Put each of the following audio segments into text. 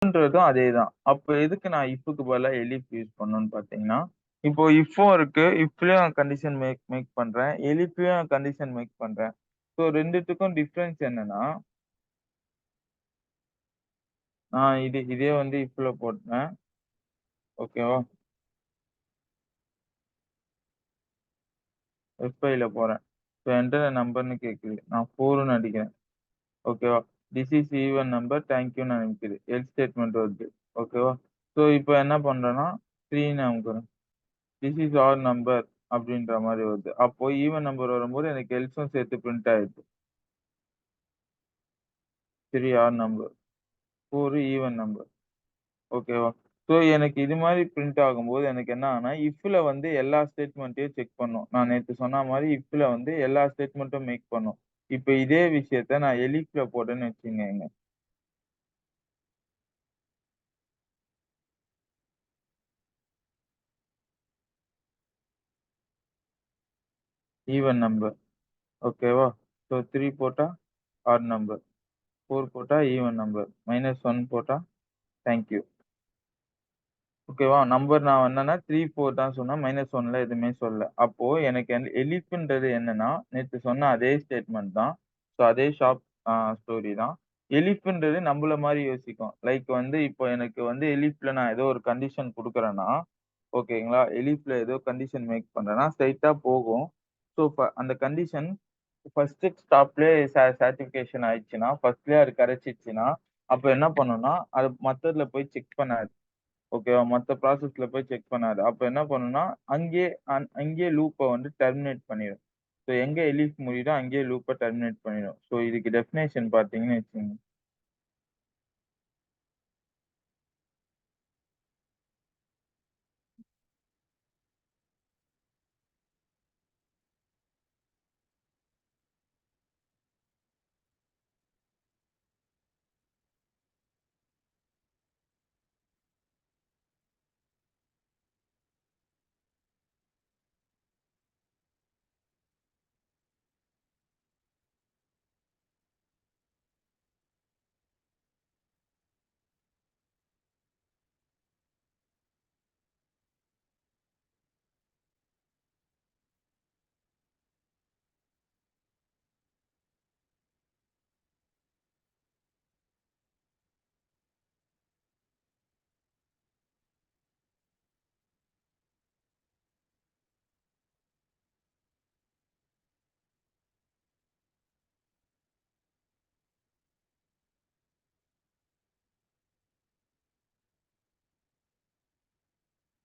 ன்றதும் அதேதான். அப்ப எதுக்கு நான் இஃப்க்கு பதிலா எலிஃப் யூஸ் பண்ணணும்னு பார்த்தீங்கன்னா, இப்போ இஃப்பும் இருக்கு. இஃப்லயும் கண்டிஷன் மேக் மேக் பண்றேன். எலிஃப்லயும் கண்டிஷன் மேக் பண்றேன். ஸோ 2த்துக்கும் டிஃபரன்ஸ் என்னன்னா, நான் இதே வந்து இஃப்ல போட்டேன். ஓகேவா? F5ல போறேன். இப்போ என்டர் எ நம்பர்ன்னு கேட்குது. நான் 4ன்னு அடிக்கிறேன். ஓகேவா? This is even number. Thank யூன்னு அனுப்பிக்குது. எல்ஸ் ஸ்டேட்மெண்ட் வருது. ஓகேவா? ஸோ இப்போ என்ன பண்றேன்னா, 3ன்னு அமுக்குறேன். திஸ் இஸ் ஆட் நம்பர் அப்படின்ற மாரி வருது. அப்போ ஈவன் நம்பர் வரும்போது எனக்கு எல்ஸும் சேர்த்து பிரிண்ட் ஆயிடுது. 3 ஆட் நம்பர், 4 ஈவன் நம்பர். ஓகேவா? ஸோ எனக்கு இது மாரி பிரிண்ட் ஆகும்போது எனக்கு என்ன ஆகும்னா, இஃப்ல வந்து எல்லா ஸ்டேட்மெண்ட்டையும் செக் பண்ணும். நான் நேத்து சொன்ன மாரி இஃப்ல வந்து எல்லா ஸ்டேட்மெண்ட்டும் மேக் பண்ணும். இப்ப இதே விஷயத்த நான் எலிஃப்ல போட்டேன்னு வச்சுக்கங்கங்க. Even number. ஓகேவா? ஸோ 3 போட்டா ஆட் நம்பர். 4 போட்டா ஈவன் நம்பர். -1 போட்டா தேங்க் யூ. ஓகேவா? நம்பர் நான் என்னன்னா 3, 4 தான் சொன்னேன். -1ல எதுவுமே சொல்லல. அப்போ எனக்கு எலிஃப்ன்றது என்னன்னா, நேத்து சொன்ன அதே ஸ்டேட்மெண்ட் தான். ஸோ அதே ஷாப் ஸ்டோரி தான். எலிஃப்ன்றது நம்பள மாரி யோசிக்கும். லைக் வந்து இப்போ எனக்கு வந்து எலிஃப்ல நான் ஏதோ ஒரு கண்டிஷன் குடுக்குறேன்னா, ஓகேங்களா? எலிஃப்ல ஏதோ கண்டிஷன் மேக் பண்றேன்னா, ஸ்ட்ரெய்ட்டா போகும். ஸோ அந்த கண்டிஷன் ஃபர்ஸ்ட் ஸ்டாப்லயே சாட்டிஸ்ஃபிகேஷன் ஆயிடுச்சுன்னா, ஃபர்ஸ்ட்லயே அது கிடைச்சிடுச்சுன்னா, அப்ப என்ன பண்ணும்னா, அது மத்ததுல போய் செக் பண்ணாது. ஓகேவா? மத்த ப்ராசஸ்ல போய் செக் பண்ணாது. அப்ப என்ன பண்ணும்னா, அங்கேயே அங்கேயே லூப்ப வந்து டெர்மினேட் பண்ணிரும். ஸோ எங்க எலிஃப் முடியுதோ அங்கேயே லூப்ப டெர்மினேட் பண்ணிரும். ஸோ இதுக்கு டெஃபினேஷன் பார்த்தீங்கன்னு வச்சுக்கங்க.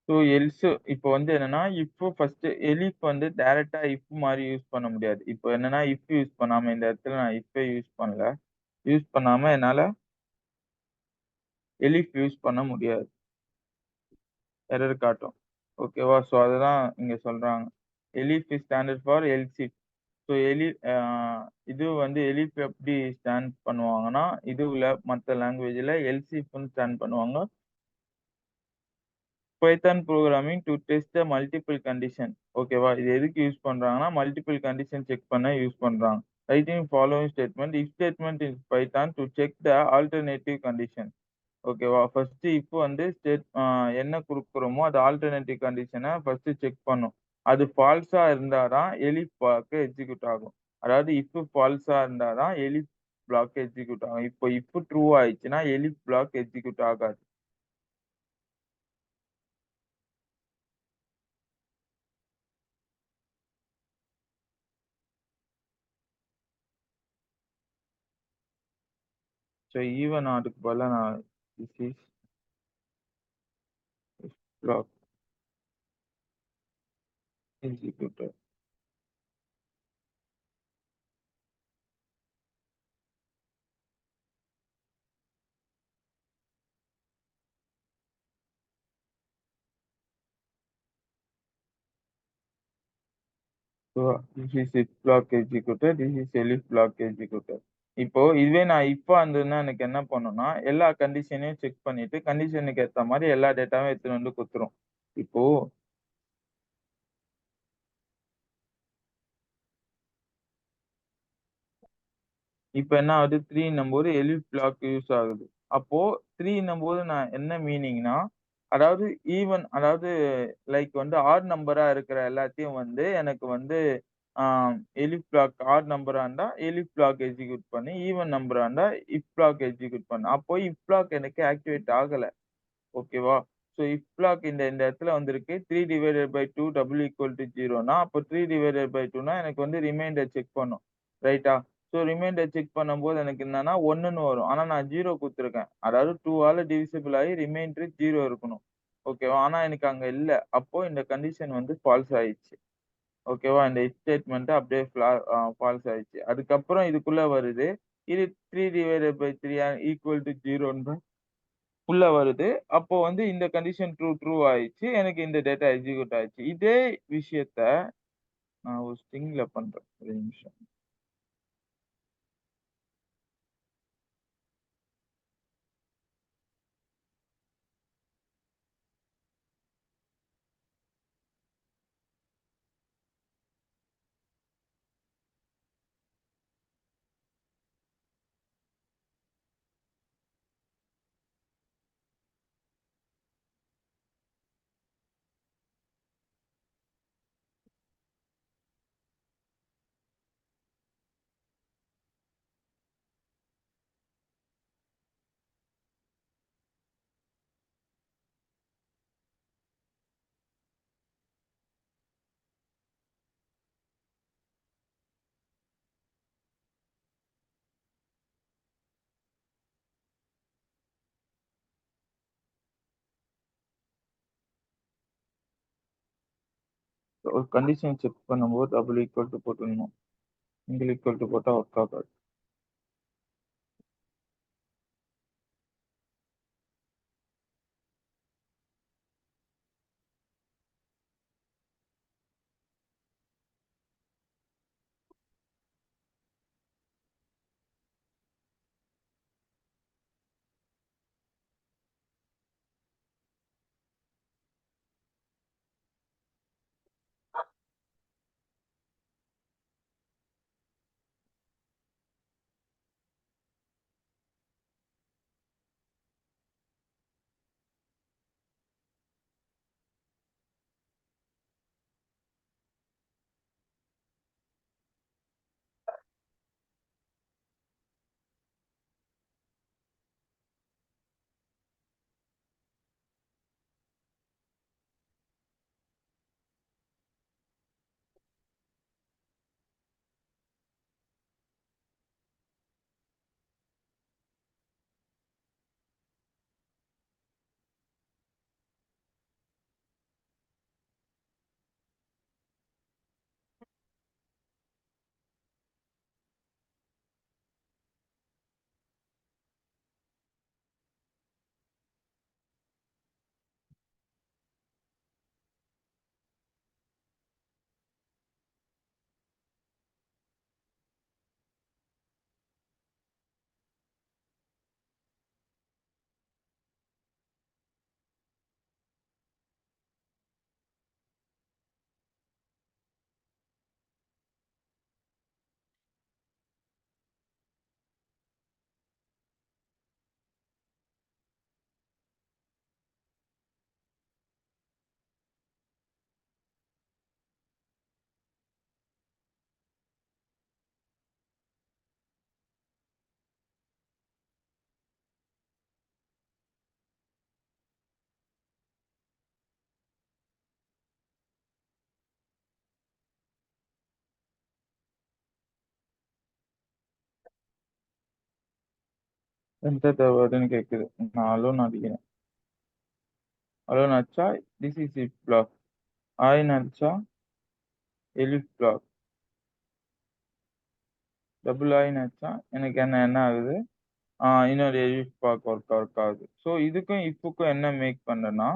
ஸோ எல்ஸ் இப்போ வந்து என்னன்னா, இஃப் ஃபர்ஸ்ட் எலிஃப் வந்து டைரக்ட்டா இஃப் மாரி யூஸ் பண்ண முடியாது. இப்போ என்னன்னா, இஃப் யூஸ் பண்ணாம இந்த இடத்துல நான் இஃப்பே யூஸ் பண்ணல. யூஸ் பண்ணாம என்னால எலிஃப் யூஸ் பண்ண முடியாது. எரர் காட்டும். ஓகேவா? ஸோ அதுதான் இங்க சொல்றாங்க. Elif is standard for else if. So இது வந்து எலிஃப் எப்படி ஸ்டாண்ட் பண்ணுவாங்கன்னா, இதுவுல மத்த லாங்குவேஜ்ல எல்ஸ் இஃப்ன்னு ஸ்டாண்ட் பண்ணுவாங்க. Python programming to test the multiple condition. ஓகேவா? இது எதுக்கு யூஸ் பண்றாங்கன்னா, மல்டிபிள் கண்டிஷன் செக் பண்ண யூஸ் பண்றாங்க. Writing following statement. If statement in Python to check the alternative condition. ஓகேவா? ஃபர்ஸ்ட் இஃப் வந்து என்ன குடுக்குறோமோ, அது ஆல்டர்னேட்டிவ் கண்டிஷன ஃபர்ஸ்ட் செக் பண்ணும். அது ஃபால்ஸா இருந்தா தான் எலிஃப் ப்ளாக் எக்ஸிக்யூட் ஆகும். அதாவது இஃப் ஃபால்ஸா இருந்தா தான் எலிஃப் ப்ளாக் எக்ஸிக்யூட் ஆகும். இப்போ இஃப் ட்ரூ ஆயிடுச்சுன்னா, எலிஃப் ப்ளாக் எக்ஸிக்யூட் ஆகாது. ஸோ ஈவன் ஆர்க்கு பதிலா நான் this is block executor. So this is if block executor. This is elif block executor. இப்போ இதுவே நான் இஃப்பா இருந்ததுன்னா எனக்கு என்ன பண்ணும்னா, எல்லா கண்டிஷனையும் செக் பண்ணிட்டு, கண்டிஷனுக்கு ஏத்த மாரி எல்லா டேட்டாவும் எடுத்துட்டு வந்து குடுத்துரும். இப்போ இப்ப என்ன ஆகுது 3ன்னும்போது எலிஃப் ப்ளாக் யூஸ் ஆகுது. அப்போ 3ன்னும் போது நான் என்ன மீனிங்னா, அதாவது அதாவது லைக் வந்து ஆட் நம்பரா இருக்கிற எல்லாத்தையும் வந்து எனக்கு வந்து ஆ எலிஃப் பிளாக் ஆட் நம்பரா இருந்தா எலிஃப் பிளாக் எக்ஸிக்யூட் பண்ணி, ஈவன் நம்பரா இருந்தா இஃப் பிளாக் எக்ஸிக்யூட் பண்ணு. அப்போ இஃப் பிளாக் எனக்கு ஆக்டிவேட் ஆகல. ஓகேவா? ஸோ இஃப் பிளாக் இந்த இந்த இடத்துல வந்திருக்கு. 3/2 0னா, அப்போ 3/2னா எனக்கு வந்து ரிமைண்டர் செக் பண்ணும். ரைட்டா? ஸோ ரிமைண்டர் செக் பண்ணும்போது எனக்கு என்னன்னா 1ன்னு வரும். ஆனா நான் 0 குடுத்துருக்கேன். அதாவது 2 ஆல டிவிசிபிள் ஆயி ரிமைண்டர் 0 இருக்கணும். ஓகேவா? ஆனா எனக்கு அங்க இல்ல. அப்போ இந்த கண்டிஷன் வந்து ஃபால்ஸ் ஆயிடுச்சு. ஓகேவா? இந்த இஃப் ஸ்டேட்மெண்ட் அப்படியே ஃபால்ஸ் ஆயிடுச்சு. அதுக்கப்புறம் இதுக்குள்ள வருது. இது 3/3 ஈக்குவல் டூ 0 உள்ள வருது. அப்போ வந்து இந்த கண்டிஷன் ட்ரூ ஆயிடுச்சு. எனக்கு இந்த டேட்டா எக்ஸிக்யூட் ஆயிடுச்சு. இதே விஷயத்த நான் ஒரு ஸ்ட்ரிங்ல பண்றேன். ஒரு நிமிஷம். ஒரு கண்டிஷன் செக் பண்ணும்போது டபுள் ஈக்குவல் டூ போட்டுடணும். சிங்கிள் ஈக்குவல் டூ போட்டா ஒர்க் ஆகாது. என்டர் த வேர்டுன்னு கேட்குது. நான் அலோன்னு அடிக்கிறேன். அலோன்னு அடிச்சா திஸ் இஸ் இஃப் பிளாக். ஆய்ன்னு அடிச்சா எலிஃப் பிளாக். டபுள் ஆய்ன்னு அடிச்சா எனக்கு என்ன ஆகுது? இன்னொரு எலிஃப் பிளாக் ஒர்க் ஆகுது. ஸோ இதுக்கும் இஃப்க்கும் என்ன மேக் பண்றேன்னா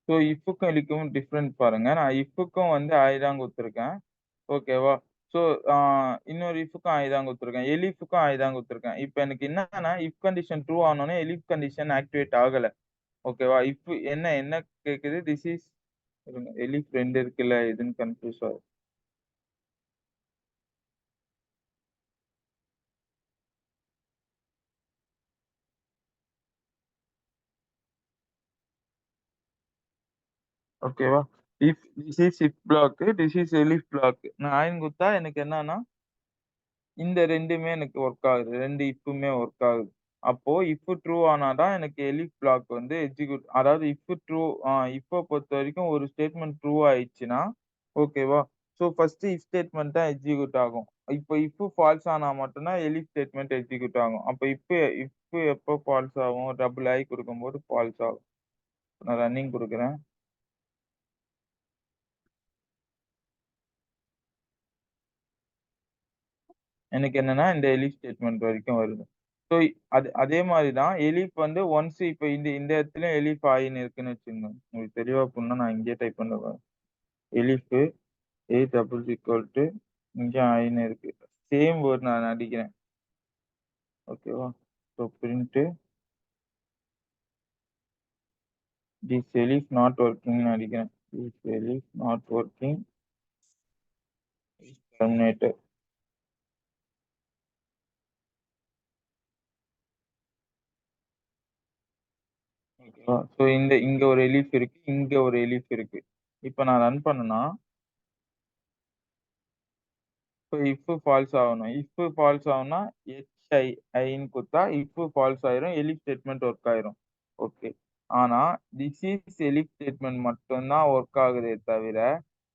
ஸோ இஃப்க்கும் எலிக்கும் டிஃபரண்ட் பாருங்க. நான் இஃப்க்கும் வந்து I தான் குடுத்துருக்கேன். ஓகேவா? ஸோ ஆ இன்னொரு இஃப்க்கும் I தான் குடுத்துருக்கேன். எலிஃப்க்கும் I தான் குடுத்துருக்கேன். இப்ப எனக்கு என்னன்னா, இஃப் கண்டிஷன் ட்ரூ ஆனோனே எலிஃப் கண்டிஷன் ஆக்டிவேட் ஆகல. ஓகேவா? இஃப் என்ன என்ன கேக்குது? திஸ் இஸ் இருங்க. எலிஃப் 2 இருக்குல்ல. எதுன்னு கன்ஃப்யூஸ் ஆகுது. ஓகேவா? This is if block. This is elif block. நான் ஆயின் குடுத்தா எனக்கு என்னன்னா, இந்த 2மே எனக்கு ஒர்க் ஆகுது. 2 இஃப்மே ஒர்க் ஆகுது. அப்போ இஃப் ட்ரூ ஆனா தான் எனக்கு எலிஃப் ப்ளாக் வந்து எக்ஸிக்யூட் அதாவது இஃப் ட்ரூ இஃப்ப பொறுத்தவரைக்கும் ஒரு ஸ்டேட்மெண்ட் ட்ரூ ஆயிடுச்சுன்னா, ஓகேவா? ஸோ ஃபர்ஸ்ட் இஃப் ஸ்டேட்மெண்ட் தான் எக்ஸிக்யூட் ஆகும். இப்போ இஃப் ஃபால்ஸ் ஆனா மட்டும் தான் எலிஃப் ஸ்டேட்மெண்ட் எக்ஸிக்யூட் ஆகும். அப்ப இஃப் எப்போ ஃபால்ஸ் ஆகும்? டபுள் I குடுக்கும்போது ஃபால்ஸ் ஆகும். நான் ரன்னிங் குடுக்குறேன். எனக்கு என்னன்னா, இந்த எலிஃப் ஸ்டேட்மெண்ட் வரைக்கும் வருது. ஸோ அதே மாரி தான் எலிஃப் வந்து ஒன்ஸ் இப்ப இந்த இந்த இடத்துலயும் எலிஃப் ஆயின்னு இருக்குன்னு வச்சுக்கங்க. உங்களுக்கு தெளிவா புரியணும்னா நான் இங்கேயே டைப் பண்றேன் பாருங்க. Elif A double equal to இங்க ஆயின்னு இருக்கு. சேம் வேர்ட் நான் அடிக்கிறேன். ஓகேவா? So print this elif not வொர்க்கிங்ன்னு அடிக்கிறேன். This elif not working terminated. ஓகேவா? ஸோ இங்க ஒரு எலிஃப் இருக்கு. இங்க ஒரு எலிஃப் இருக்கு. இப்ப நான் ரன் பண்ணனா ஸோ இஃப் ஃபால்ஸ் ஆகணும். இஃப் ஃபால்ஸ் ஆகும்னா ஐன்னு குடுத்தா இஃப் ஃபால்ஸ் ஆயிரும். எலிஃப் ஸ்டேட்மெண்ட் ஒர்க் ஆயிரும். ஓகே. ஆனா திஸ் இஸ் எலிஃப் ஸ்டேட்மெண்ட் மட்டும் தான் ஒர்க் ஆகுதே தவிர,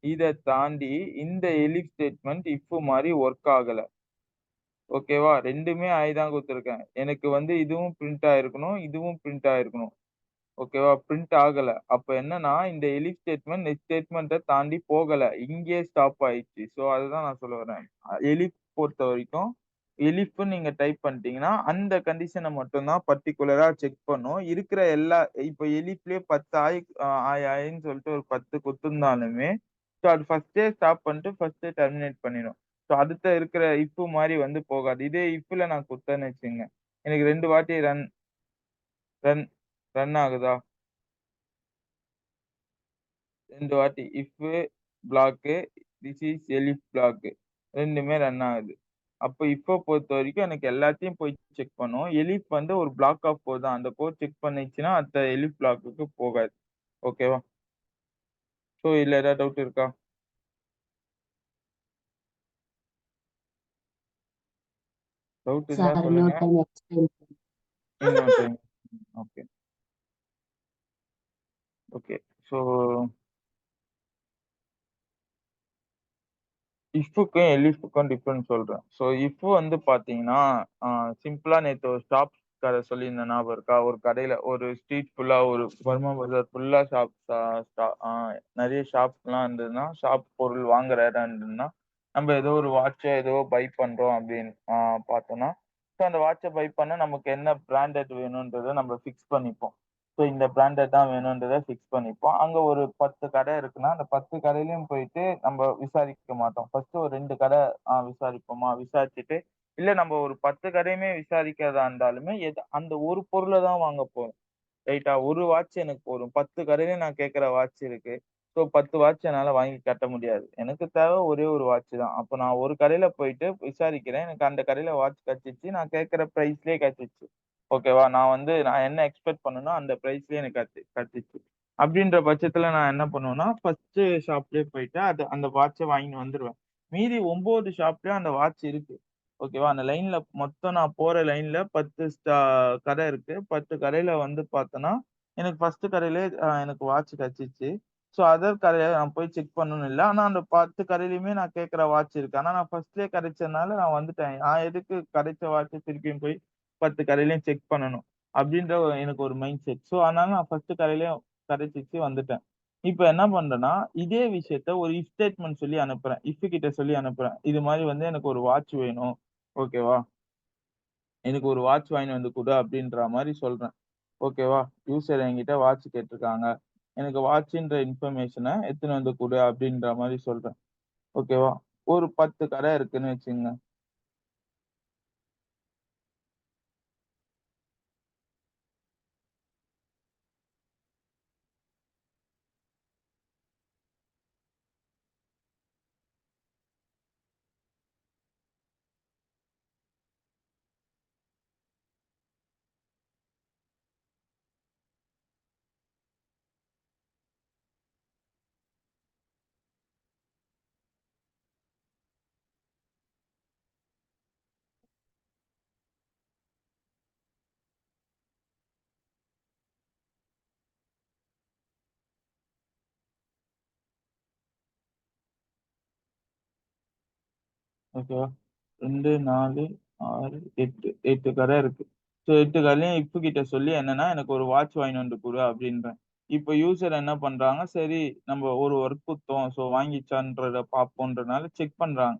இத தாண்டி இந்த எலிஃப் ஸ்டேட்மெண்ட் இஃப் மாரி ஒர்க் ஆகல. ஓகேவா? 2மே தான் குடுத்துருக்கேன். எனக்கு வந்து இதுவும் பிரிண்ட் ஆயிருக்கணும். இதுவும் பிரிண்ட் ஆயிருக்கணும். ஓகேவா? பிரிண்ட் ஆகல. அப்ப என்னன்னா, இந்த எலிஃப் ஸ்டேட்மெண்ட் நெக்ஸ்ட் ஸ்டேட்மெண்ட்ட தாண்டி போகல. இங்கேயே ஸ்டாப் ஆயிடுச்சு. ஸோ அதுதான் நான் சொல்ல வரேன். எலிஃப் பொறுத்தவரைக்கும், எலிஃப்ன்னு நீங்க டைப் பண்ணிட்டீங்கன்னா, அந்த கண்டிஷன மட்டும் தான் பர்ட்டிகுலரா செக் பண்ணும். இருக்கிற எல்லா இப்ப எலிஃப்லயே 10 ஆயின்னு சொல்லிட்டு ஒரு 10 குடுத்திருந்தாலுமே, ஸோ அது ஃபர்ஸ்ட்டே ஸ்டாப் பண்ணிட்டு ஃபர்ஸ்ட்டே டெர்மினேட் பண்ணிடும். ஸோ அடுத்த இருக்கிற இஃப் மாரி வந்து போகாது. இதே இஃப்ல நான் குடுத்தேன்னு வச்சுக்கங்க, எனக்கு 2 வாட்டி ரன் ரன் ஆகுதா? 2 வாட்டி if block, this is elif block 2மே ரன் ஆகுது. அப்ப இஃப்ப பொறுத்தவரைக்கும் எனக்கு எல்லாத்தையும் போய் செக் பண்ணும். எலிஃப் வந்து ஒரு பிளாக் ஆஃப் கோட் தான். அந்த கோட் செக் பண்ணுச்சுன்னா, அடுத்த எலிஃப் பிளாக்குக்கு போகாது. ஓகேவா? ஸோ இதுல ஏதாவது டவுட் இருக்கா? டவுட் இருந்தா சார் சொல்லுங்க. இன்னொரு டைம் எக்ஸ்பிளைன் இன்னொரு டைம். Okay, okay. ஸோ இஃப்க்கும், எலிஃப்க்கும் டிஃபரென்ஸ் சொல்றேன். ஸோ இஃப் வந்து பார்த்தீங்கன்னா, அ சிம்பிளா நேத்து ஒரு ஷாப் கத சொல்லியிருந்தேன் ஞாபகம் இருக்கா? ஒரு கடையில ஒரு ஸ்ட்ரீட் ஃபுல்லா ஒரு பர்மா பஜார் ஃபுல்லா ஷாப் அ ஸ்டா அ நெறைய ஷாப்ஸ்லாம் இருந்ததுன்னா, ஷாப் பொருள் வாங்குற இடம் இருந்ததுன்னா, நம்ம ஏதோ ஒரு வாட்ச்ச ஏதோ பை பண்றோம் அப்படின்னு பார்த்தோம்னா, ஸோ அந்த வாட்ச்ச பை பண்ண நமக்கு என்ன பிராண்டட் வேணும்ன்றத நம்ம ஃபிக்ஸ் பண்ணிப்போம். ஸோ இந்த பிராண்டட் தான் வேணும்ன்றத ஃபிக்ஸ் பண்ணிப்போம். அங்க ஒரு 10 கடை இருக்குன்னா, அந்த 10 கடையிலயும் போயிட்டு நம்ம விசாரிக்க மாட்டோம். ஃபர்ஸ்ட் ஒரு 2 கடை விசாரிப்போமா? விசாரிச்சுட்டு, இல்ல நம்ம ஒரு 10 கடையுமே விசாரிக்கிறதா இருந்தாலுமே, அந்த ஒரு பொருள தான் வாங்க போறோம். ரைட்டா? ஒரு வாட்ச் எனக்கு போதும். 10 கடையிலயும் நான் கேட்கிற வாட்ச் இருக்கு. ஸோ 10 வாட்ச் என்னால வாங்கி கட்ட முடியாது. எனக்கு தேவை ஒரே ஒரு வாட்ச் தான். அப்ப நான் ஒரு கடையில போயிட்டு விசாரிக்கிறேன். எனக்கு அந்த கடையில வாட்ச் கிடைச்சுச்சு. நான் கேட்கிற பிரைஸ்லயே கிடைச்சுச்சு. ஓகேவா? நான் என்ன எக்ஸ்பெக்ட் பண்ணேனோ அந்த பிரைஸ்லயே எனக்கு கிடைச்சுச்சு. அப்படின்ற பட்சத்துல நான் என்ன பண்ணுவேன்னா, ஃபர்ஸ்ட் ஷாப்லயே போயிட்டு அந்த வாட்ச வாங்கின்னு வந்துருவேன். மீதி 9 ஷாப்லயும் அந்த வாட்ச் இருக்கு. ஓகேவா? அந்த லைன்ல மொத்தம் நான் போற லைன்ல 10 கடை இருக்கு. 10 கடையில வந்து பார்த்தேன்னா, எனக்கு ஃபர்ஸ்ட் கடையிலேயே எனக்கு வாட்ச் கிடைச்சுச்சு. ஸோ அதர் கடையில நான் போய் செக் பண்ணணும்னு இல்ல. ஆனா அந்த 10 கடையிலயுமே நான் கேட்கிற வாட்ச் இருக்கு. ஆனா நான் ஃபர்ஸ்ட்லயே கிடைச்சதுனால நான் வந்துட்டேன். நான் எதுக்கு கிடைச்ச வாட்ச திருப்பியும் போய் 10 கடையிலயும் செக் பண்ணணும். அப்படின்ற எனக்கு ஒரு மைண்ட் செட். ஸோ அதனால நான் ஃபர்ஸ்ட் கடையிலயும் கிடைச்சிச்சு வந்துட்டேன். இப்ப என்ன பண்றேன்னா, இதே விஷயத்த ஒரு இஃப் ஸ்டேட்மெண்ட் சொல்லி அனுப்புறேன். இஃப் கிட்ட சொல்லி அனுப்புறேன். இது மாரி வந்து எனக்கு ஒரு வாட்ச் வேணும். ஓகேவா? எனக்கு ஒரு வாட்ச் வாங்கின்னு வந்து குடு அப்படின்ற மாரி சொல்றேன். ஓகேவா? யூசர் என்கிட்ட வாட்ச் கேட்டிருக்காங்க. எனக்கு வாட்ச்ன்ற இன்ஃபர்மேஷன எடுத்துன்னு வந்து குடு அப்படின்ற மாரி சொல்றேன். ஓகேவா? ஒரு 10 கடை இருக்குன்னு வச்சுக்கங்க. ஓகேவா? 2, 4, 6, 8 8 கடை இருக்கு. ஸோ 8 கடையிலயும் இப்பு கிட்ட சொல்லி என்னன்னா, எனக்கு ஒரு வாட்ச் வாங்கின்னு வந்து குடு அப்படின்றேன். இப்ப யூசர் என்ன பண்றாங்க, சரி நம்ம ஒரு ஒர்க் குடுத்தோம். ஸோ வாங்கிச்சான்றத பார்ப்போம்ன்றனால செக் பண்றாங்க.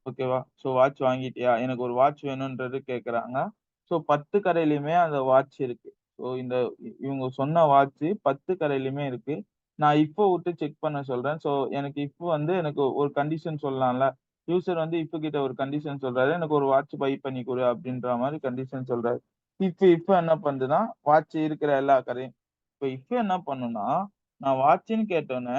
ஓகேவா? ஸோ வாட்ச் வாங்கிட்டியா? எனக்கு ஒரு வாட்ச் வேணும்ன்றது கேட்கறாங்க. ஸோ 10 கடையிலயுமே அந்த வாட்ச் இருக்கு. ஸோ இந்த இவங்க சொன்ன வாட்ச் 10 கடையிலயுமே இருக்கு. நான் இப்போ விட்டு செக் பண்ண சொல்றேன். ஸோ எனக்கு இப்போ வந்து எனக்கு ஒரு கண்டிஷன் சொல்லலாம்ல. யூசர் வந்து இப்போ கிட்ட ஒரு கண்டிஷன் சொல்றாரு. எனக்கு ஒரு வாட்ச் பை பண்ணி குடு அப்படின்ற மாரி கண்டிஷன் சொல்றாரு. இப்ப என்ன பண்ணுதுன்னா, வாட்ச் இருக்கிற எல்லா கடையும் இப்ப என்ன பண்ணும்னா, நான் வாட்ச்ன்னு கேட்டோனே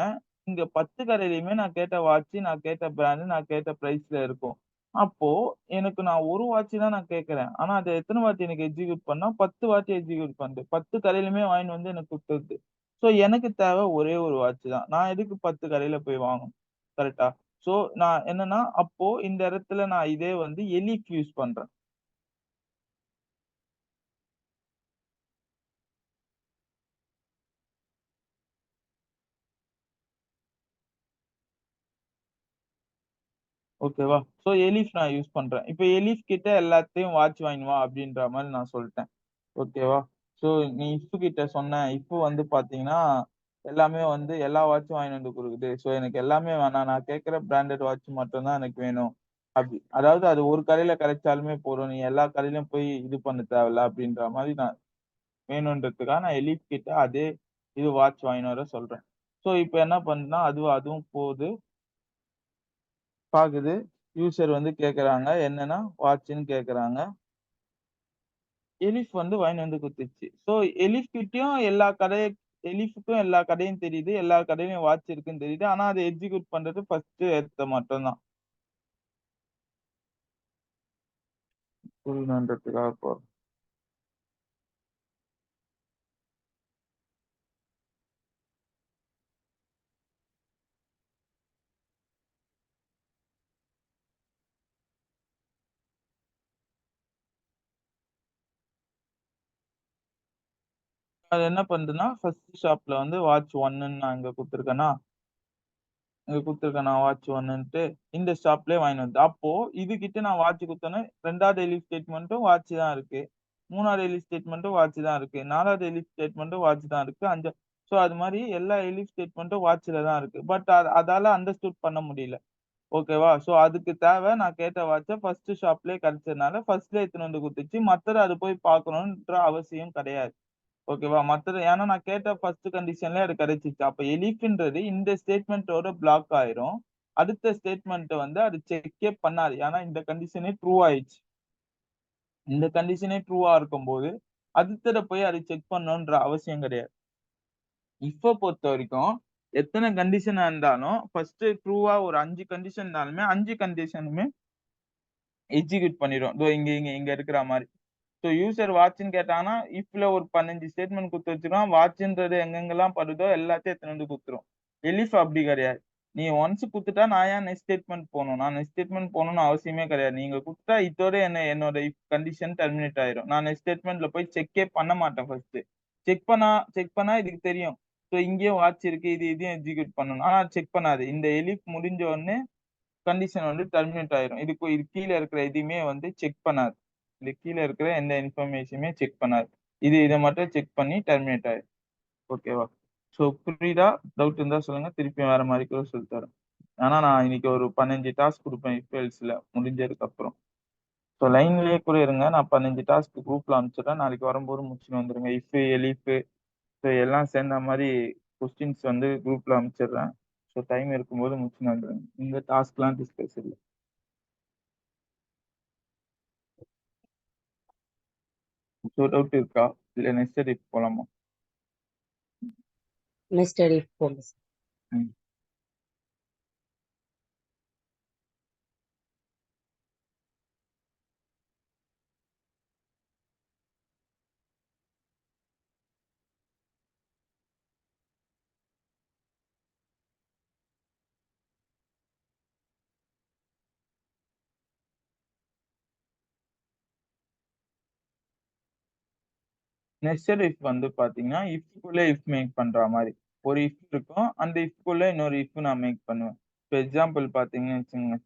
இங்க 10 கடையிலயுமே நான் கேட்ட வாட்ச், நான் கேட்ட பிராண்ட், நான் கேட்ட பிரைஸ்ல இருக்கும். அப்போ எனக்கு நான் ஒரு வாட்ச் தான் நான் கேட்கிறேன். ஆனா அத எத்தன வாட்டி எனக்கு எக்ஸிக்யூட் பண்ணா 10 வாட்டி எக்ஸிக்யூட் பண்ணுது. 10 கடையிலுமே வாங்கின்னு வந்து எனக்கு குடுத்துருது. ஸோ எனக்கு தேவை ஒரே ஒரு வாட்ச் தான். நான் எதுக்கு 10 கடையில போய் வாங்கணும்? கரெக்ட்டா? ஸோ நான் என்னன்னா, அப்போ இந்த இடத்துல நான் இதே வந்து எலிஃப் யூஸ் பண்றேன். ஓகேவா? ஸோ எலிஃப் நான் யூஸ் பண்றேன். இப்ப எலிஃப் கிட்ட எல்லாத்தையும் வாட்ச் வாங்கின்னு வா அப்படின்ற மாரி நான் சொல்ட்டேன். ஓகேவா? ஸோ நீ இஃப் கிட்ட சொன்ன. இஃப் வந்து பார்த்தீங்கன்னா, எல்லாமே வந்து எல்லா வாட்சும் வாங்கின்னு வந்து குடுக்குது. ஸோ எனக்கு எல்லாமே வேணாம். நான் கேட்கிற பிராண்டட் வாட்ச் மட்டும் தான் எனக்கு வேணும். அப்படி. அதாவது அது ஒரு கடையில கிடைச்சாலுமே போதும். நீ எல்லா கடையிலயும் போய் இது பண்ண தேவையில்ல அப்படின்ற மாரி நான் வேணுன்றதுக்காக நான் எலிட் கிட்ட அதே இது வாட்ச் வாங்கின்னு வர சொல்றேன். ஸோ இப்ப என்ன பண்ணுதுன்னா, அதுவும் போது, பாக்குது. யூசர் வந்து கேட்கறாங்க. என்னன்னா, வாட்ச்ன்னு கேட்கறாங்க. எலிஃப் வந்து வாங்கின்னு வந்து குடுத்துச்சு. ஸோ எலிஃப் கிட்டயும் எலிஃப்க்கும் எல்லா கடையும் தெரியுது. எல்லா கடையிலயும் வாட்ச் இருக்குன்னு தெரியுது. ஆனா அத எக்ஸிக்யூட் பண்றது ஃபர்ஸ்ட் எர்த்த மட்டும் தான். புரியணுன்றதுக்காக போறேன். அது என்ன பண்ணுதுன்னா, ஃபர்ஸ்ட் ஷாப்ல வந்து வாட்ச் 1ன்னு நான் இங்க குடுத்துருக்கேனா, வாட்ச் 1ன்ட்டு இந்த ஷாப்லயே வாங்கின்னு வருது. அப்போ இதுகிட்ட நான் வாட்ச் குடுத்தோனே 2வது எலிஃப் ஸ்டேட்மெண்ட்டும் வாட்ச் தான் இருக்கு. 3வது எலிஃப் ஸ்டேட்மெண்ட்டும் வாட்ச் தான் இருக்கு. 4வது எலிஃப் ஸ்டேட்மெண்ட்டும் வாட்ச் தான் இருக்கு. ஸோ அது மாரி எல்லா எலிஃப் ஸ்டேட்மெண்ட்டும் வாட்ச்ல தான் இருக்கு. பட் அதால அண்டர்ஸ்டூட் பண்ண முடியல. ஓகேவா? ஸோ அதுக்கு நான் கேட்ட வாட்ச ஃபர்ஸ்ட் ஷாப்லயே கிடைச்சதுனால ஃபர்ஸ்ட்லயே எடுத்துன்னு வந்து குடுத்துச்சு. மத்தத அது போய் பார்க்கணுன்ற அவசியம் கிடையாது. ஓகேவா? மத்தது ஏன்னா நான் கேட்ட ஃபர்ஸ்ட் கண்டிஷன்லயே அது கிடைச்சுச்சு. அப்ப எலிஃப்ன்றது இந்த ஸ்டேட்மெண்ட்டோட பிளாக் ஆயிரும். அடுத்த ஸ்டேட்மெண்ட்ட வந்து அது செக்கே பண்ணாது. ஏன்னா இந்த கண்டிஷனே ட்ரூ ஆயிடுச்சு. இந்த கண்டிஷனே ட்ரூவா இருக்கும்போது, அடுத்தத போய் அது செக் பண்ணணுன்ற அவசியம் கிடையாது. இஃப்ப பொறுத்தவரைக்கும் எத்தன கண்டிஷனா இருந்தாலும், ஃபர்ஸ்ட் ட்ரூவா ஒரு 5 கண்டிஷன் இருந்தாலுமே 5 கண்டிஷனுமே எக்ஸிக்யூட் பண்ணிரும். இதோ இங்க இங்க இங்க இருக்கிற மாரி. ஸோ யூசர் வாட்ச்ன்னு கேட்டாங்கன்னா, இஃப்ல ஒரு 15 ஸ்டேட்மெண்ட் குடுத்து வச்சுருக்கான். வாட்ச்ன்றது எங்கெங்கெல்லாம் படுதோ எல்லாத்தையும் எடுத்துன்னு வந்து குடுத்துரும். எலிஃப் அப்படி கிடையாது. நீ ஒன்ஸ் குடுத்துட்டா நான் ஏன் நெக்ஸ்ட் ஸ்டேட்மெண்ட் போணும்? நான் நெக்ஸ்ட் ஸ்டேட்மெண்ட் போணும்னு அவசியமே கிடையாது. நீங்க குடுத்தா இதோட என்னோட இஃப் கண்டிஷன் டெர்மினேட் ஆயிரும். நான் நெக்ஸ்ட் ஸ்டேட்மெண்ட்ல போய் செக்கே பண்ண மாட்டேன் ஃபர்ஸ்ட்டு. செக் பண்ணா இதுக்கு தெரியும். ஸோ இங்கேயும் வாட்ச் இருக்கு. இதையும் எக்ஸிக்யூட் பண்ணணும். ஆனா செக் பண்ணாது. இந்த எலிஃப் முடிஞ்ச உடனே கண்டிஷன் வந்து டெர்மினேட் ஆயிரும். இது கீழ இருக்கிற எதையுமே வந்து செக் பண்ணாது. இது கீழ இருக்கிற எந்த இன்ஃபர்மேஷனுமே செக் பண்ணாது. இத மட்டும் செக் பண்ணி டெர்மினேட் ஆயிரும். ஓகேவா? ஸோ புரியுதா? டவுட் இருந்தா சொல்லுங்க. திருப்பியும் வேற மாரி கூட சொல்லி தரேன். ஆனா நான் இன்னைக்கு ஒரு 15 டாஸ்க் குடுப்பேன் இஃப் எல்ஸ்ல முடிஞ்சதுக்கு அப்புறம். ஸோ லைன்லயே கூட இருங்க. நான் 15 டாஸ்க் குரூப்ல அனுப்பிச்சுடுறேன். நாளைக்கு வரும்போது முடிச்சுட்டு வந்துருங்க. இஃப், எலிஃப் ஸோ எல்லாம் சேர்ந்த மாரி கொஸ்டின்ஸ் வந்து குரூப்ல அனுப்பிச்சிடுறேன். ஸோ டைம் இருக்கும்போது முடிச்சு வந்துடுங்க. இந்த டாஸ்க்லாம் டிஸ்கஸ் இல்லை. ஸோ டவுட் இருக்கா? இல்லை நெக்ஸ்ட் இப்போ போகலாமா? நெஸ்டட் இஃப் போங்க சார். ம். நெஸ்டட் இஃப் வந்து பாத்தீங்கன்னா இஃப்குள்ளே இஃப் மேக் பண்ற மாதிரி ஒரு இஃப் இருக்கும். அந்த இஃப்குள்ள இன்னொரு இஃப் நான் மேக் பண்ணுவேன். இப்போ எக்ஸாம்பிள் பாத்தீங்கன்னு வச்சுங்க.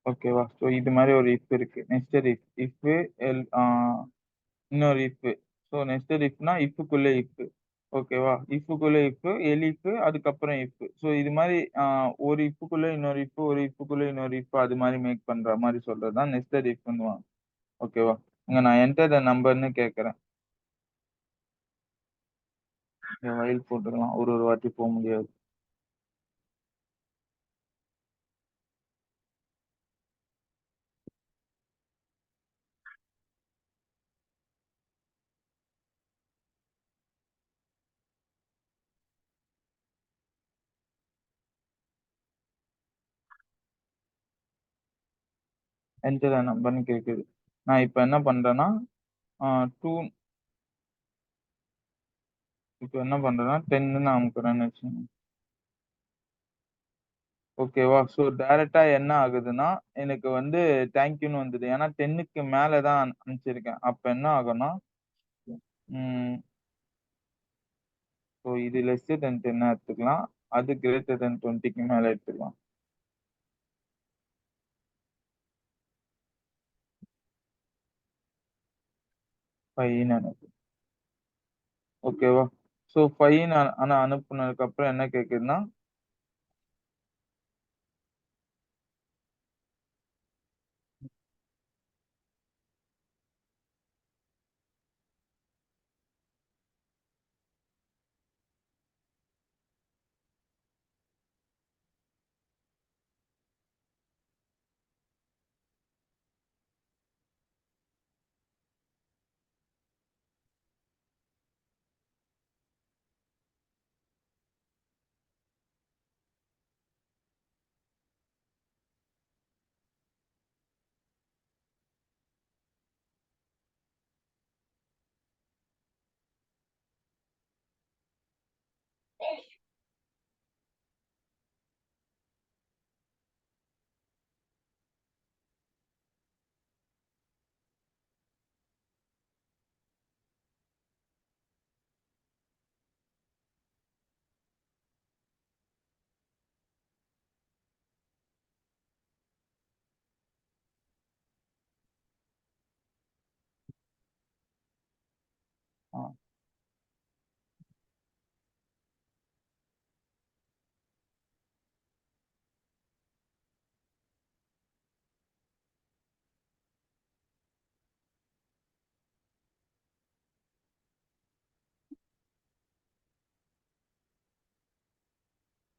ஓகேவா? ஸோ இது மாதிரி ஒரு இஃப் இருக்கு. நெஸ்டட் இஃப் இஃப் இன்னொரு இஃப். ஸோ நெஸ்டட் இஃப்னா இஃப்குள்ளே இஃப். ஓகேவா? இஃப்குள்ளே இஃப் எல் இஃப் அதுக்கப்புறம் இஃப். ஸோ இது மாதிரி ஒரு இஃப்குள்ள இன்னொரு இஃப், ஒரு இஃப்குள்ள இன்னொரு இஃப் அது மாதிரி மேக் பண்ற மாதிரி சொல்றது தான் நெஸ்டட் இஃப்னுவாங்க. ஓகேவா? இங்க நான் என்டர் த நம்பர்னு கேட்கறேன். வயல் போட்டுக்கலாம். ஒரு ஒரு வாட்டி போக முடியாது. என்டர் த நம்பர்னு கேட்குது. நான் இப்போ என்ன பண்றேன்னா டூ இப்போ என்ன பண்றேன்னா 10 நான் அமுக்குறேன்னு வச்சுக்கோங்க. ஓகேவா? ஸோ டைரக்டா என்ன ஆகுதுன்னா எனக்கு வந்து தேங்க்யூன்னு வந்தது. ஏன்னா 10க்கு மேல தான் அனுப்பிச்சிருக்கேன். அப்ப என்ன ஆகும்னா ஸோ இது லெஸ் தென் 10 எடுத்துக்கலாம். அது கிரேட்டர் தென் 20க்கு மேல எடுத்துக்கலாம். ஃபைன்னு அனுப்பு. ஓகேவா? ஸோ ஃபைன் ஆனா அனுப்புனதுக்கு அப்புறம் என்ன கேக்குதுன்னா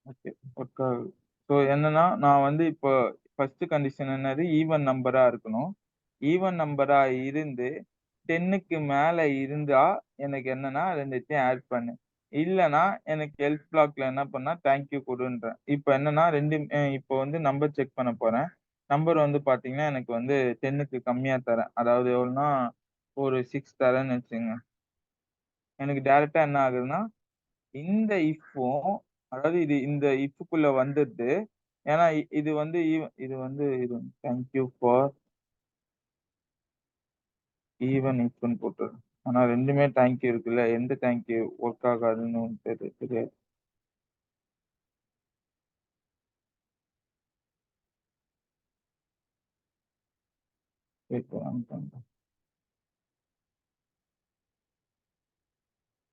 ஓகே. ஒர்க் ஆகுது. ஸோ என்னன்னா, நான் வந்து இப்போ ஃபர்ஸ்ட் கண்டிஷன் என்னது? ஈவன் நம்பரா இருக்கணும். ஈவன் நம்பரா இருந்து 10க்கு மேல இருந்தா, எனக்கு என்னன்னா 2த்தையும் ஆட் பண்ணு. இல்லன்னா, எனக்கு எல்ஸ் ப்ளாக்ல என்ன பண்ணா, தேங்க் யூ குடுன்றேன். இப்ப என்னன்னா 2 இப்போ வந்து நம்பர் செக் பண்ண போறேன். நம்பர் வந்து பார்த்தீங்கன்னா, எனக்கு வந்து 10க்கு கம்மியா தரேன். அதாவது எவ்வளோன்னா, ஒரு 6 தரேன்னு வச்சுக்கங்க. எனக்கு டைரக்ட்டா என்ன ஆகுதுன்னா, இந்த இஃப்பும் அதாவது இந்த இஃப்க்குள்ள வந்துருது. ஏன்னா இது வந்து இது தேங்க் யூ ஃபார் ஈவன் இஃப்ன்னு போட்டுறேன். ஆனா 2மே தேங்க் யூ இருக்குல்ல. எந்த தேங்க் யூ ஒர்க் ஆகாதுன்னு தெரியாது. வெயிட் ரன் பண்றேன்.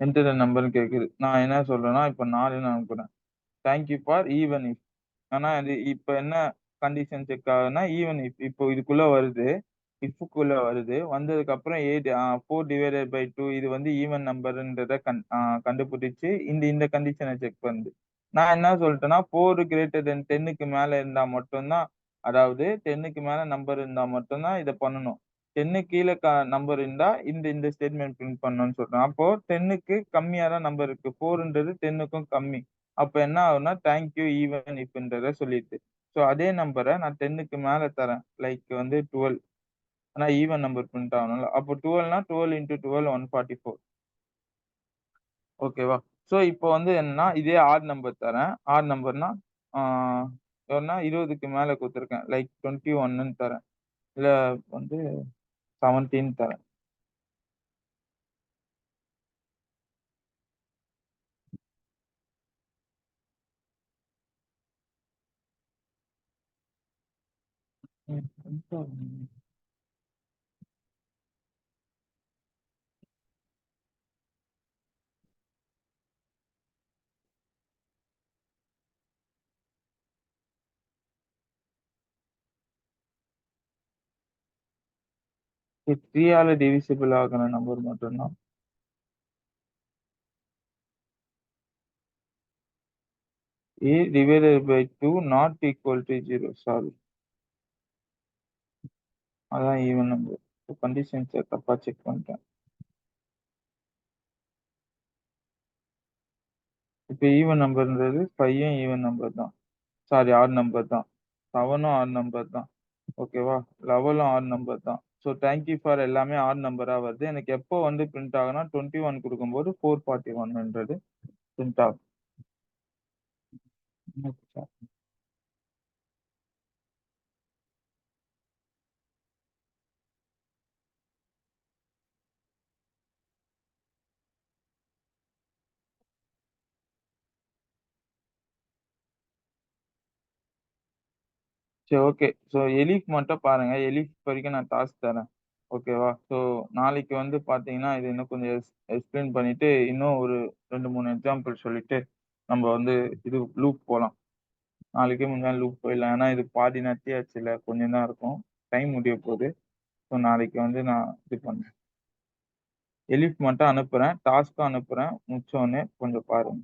என்டர் எ நம்பர்ன்னு கேட்குது. நான் என்ன சொல்றேன்னா, இப்ப 4ன்னு அனுப்புறேன். Thank you for even if. ஆனா அது இப்ப என்ன கண்டிஷன் செக் ஆகுதுன்னா, ஈவன் இஃப். இப்போ இதுக்குள்ள வருது. இஃப்க்குள்ள வருது. வந்ததுக்கப்புறம் 4 டிவைடட் பை 2 இது வந்து ஈவன் நம்பர்ன்றத கண்டுபிடிச்சு இந்த இந்த கண்டிஷன செக் பண்ணுது. நான் என்ன சொல்ட்டேன்னா, 4 கிரேட்டர் தென் 10க்கு மேல இருந்தா மட்டும் தான் அதாவது 10க்கு மேல நம்பர் இருந்தா மட்டும் தான் இத பண்ணணும். 10க்கு கீழ நம்பர் இருந்தா இந்த இந்த ஸ்டேட்மெண்ட் பிரிண்ட் பண்ணணும்னு சொல்றேன். அப்போ 10க்கு கம்மியா தான் நம்பர் இருக்கு. 4ன்றது 10க்கும் கம்மி. அப்ப என்ன ஆகும்னா, தேங்க் யூ ஈவன் இஃப்ன்றத சொல்லிருது. ஸோ அதே நம்பர நான் 10க்கு மேல தரேன். லைக் வந்து 12. ஆனா ஈவன் நம்பர் பிரிண்ட் ஆகணும்ல. அப்போ 12னா 12 இன்டு 12 144. ஓகேவா? ஸோ இப்போ வந்து என்னன்னா, இதே ஆட் நம்பர் தரேன். ஆட் நம்பர்னா ஆ எவ்வளோனா 20க்கு மேல குடுத்துருக்கேன். லைக் 21ன்னு தரேன். இல்ல வந்து 17 தரேன். ம். 3 ஆல டிவிசிபிள் ஆகுற நம்பர் மட்டும் தான். A divided by 2 not equal to 0. Sorry. அதான் ஈவன் நம்பர். கண்டிஷன்ஸ தப்பா செக் பண்ணிட்டேன். இப்ப ஈவன் நம்பர்ன்றது 5யும் ஈவன் நம்பர் தான். சாரி ஆட் நம்பர் தான். 7ம் ஆட் நம்பர் தான். ஓகேவா? 11ம் ஆட் நம்பர் தான். ஸோ தேங்க் யூ ஃபார் எல்லாமே ஆட் நம்பரா வருது. எனக்கு எப்போ வந்து பிரிண்ட் ஆகும்னா 21 குடுக்கும்போது 441ன்றது பிரிண்ட் ஆகும். சரி ஓகே. ஸோ எலிஃப் மட்டும் பாருங்க. எலிஃப் வரைக்கும் நான் டாஸ்க் தரேன். ஓகேவா? ஸோ நாளைக்கு வந்து பார்த்தீங்கன்னா, இது இன்னும் கொஞ்சம் எக்ஸ்பிளைன் பண்ணிட்டு, இன்னும் ஒரு 2, 3 எக்ஸாம்பிள் சொல்லிட்டு, நம்ம வந்து இது லூப் போலாம். நாளைக்கே முடிஞ்சா லூப் போயிடலாம். ஏன்னா இது பாதி நடத்தியாச்சுல்ல. கொஞ்சம் தான் இருக்கும். டைம் முடிய போது. ஸோ நாளைக்கு வந்து நான் இது பண்றேன். எலிஃப் மட்டும் அனுப்புறேன். டாஸ்க்கும் அனுப்புறேன். முடிச்ச உடனே கொஞ்சம் பாருங்க.